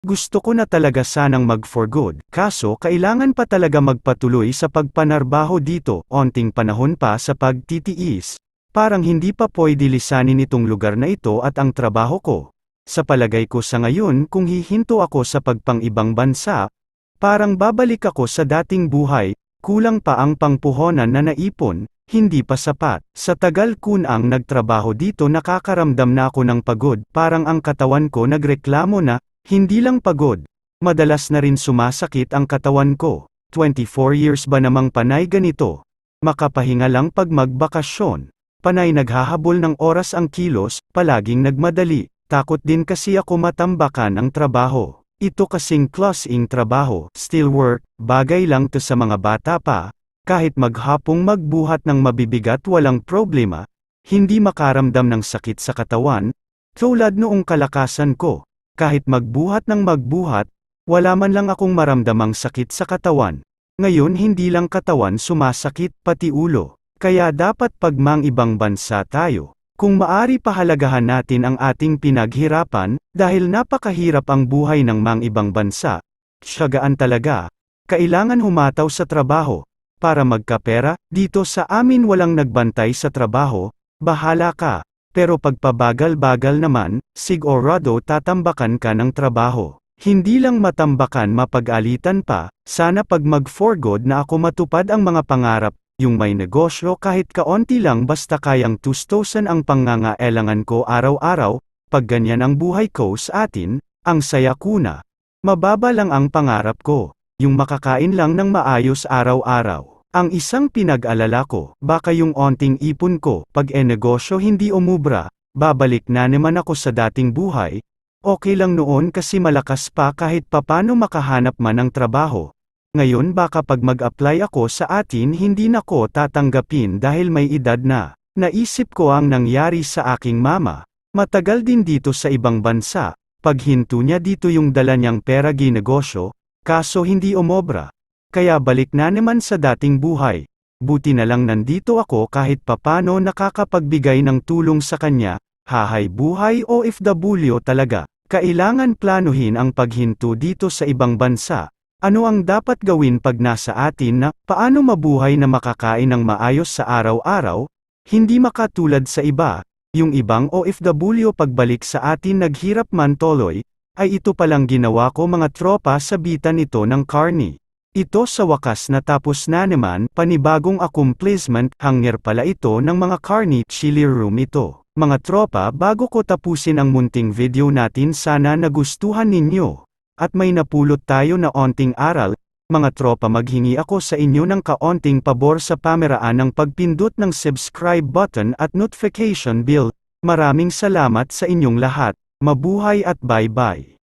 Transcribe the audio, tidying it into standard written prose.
Gusto ko na talaga sanang mag-for good, kaso kailangan pa talaga magpatuloy sa pagpanarbaho dito, onting panahon pa sa pagtitiis. Parang hindi pa pwede lisanin itong lugar na ito at ang trabaho ko. Sa palagay ko sa ngayon kung hihinto ako sa pagpang-ibang bansa, parang babalik ako sa dating buhay, kulang pa ang pangpuhonan na naipon, hindi pa sapat. Sa tagal ko ang nagtrabaho dito nakakaramdam na ako ng pagod, parang ang katawan ko nagreklamo na, hindi lang pagod. Madalas na rin sumasakit ang katawan ko. 24 years ba namang panay ganito? Makapahinga lang pag magbakasyon. Panay naghahabol ng oras ang kilos, palaging nagmadali. Takot din kasi ako matambakan ang trabaho. Ito kasing klaseng trabaho, still work, bagay lang to sa mga bata pa. Kahit maghapong magbuhat ng mabibigat walang problema. Hindi makaramdam ng sakit sa katawan. Tulad noong kalakasan ko. Kahit magbuhat ng magbuhat, wala man lang akong maramdamang sakit sa katawan. Ngayon hindi lang katawan sumasakit, pati ulo. Kaya dapat pag mang ibang bansa tayo, kung maari pahalagahan natin ang ating pinaghirapan, dahil napakahirap ang buhay ng mang ibang bansa. Tiyagaan talaga. Kailangan humataw sa trabaho. Para magkapera, dito sa amin walang nagbantay sa trabaho, bahala ka. Pero pagpabagal-bagal naman, sigurado tatambakan ka ng trabaho. Hindi lang matambakan mapag-alitan pa, sana pag mag-for good na ako matupad ang mga pangarap, yung may negosyo kahit kaonti lang basta kayang tustusan ang pangangailangan ko araw-araw, pag ganyan ang buhay ko sa atin, ang saya ko na. Mababa lang ang pangarap ko, yung makakain lang ng maayos araw-araw. Ang isang pinag-alala ko, baka yung onting ipon ko, pag negosyo hindi umubra, babalik na naman ako sa dating buhay. Okay lang noon kasi malakas pa kahit papano makahanap man ng trabaho. Ngayon baka pag mag-apply ako sa atin hindi na ko tatanggapin dahil may edad na. Naisip ko ang nangyari sa aking mama. Matagal din dito sa ibang bansa. Paghinto niya dito yung dala niyang pera ginegosyo, kaso hindi umobra. Kaya balik na naman sa dating buhay. Buti na lang nandito ako kahit papano nakakapagbigay ng tulong sa kanya. Hahay buhay o OFW talaga. Kailangan planuhin ang paghinto dito sa ibang bansa. Ano ang dapat gawin pag nasa atin na, paano mabuhay na makakain ng maayos sa araw-araw? Hindi makatulad sa iba. Yung ibang OFW pagbalik sa atin naghirap man tuloy, ay ito palang ginawa ko mga tropa sa bitan ito ng Carney. Ito sa wakas natapos na naman, panibagong accomplishment, hanger pala ito ng mga Carney Chili Room ito. Mga tropa bago ko tapusin ang munting video natin sana nagustuhan ninyo. At may napulot tayo na onting aral, mga tropa maghingi ako sa inyo ng kaonting pabor sa pameraan ng pagpindot ng subscribe button at notification bell. Maraming salamat sa inyong lahat. Mabuhay at bye-bye.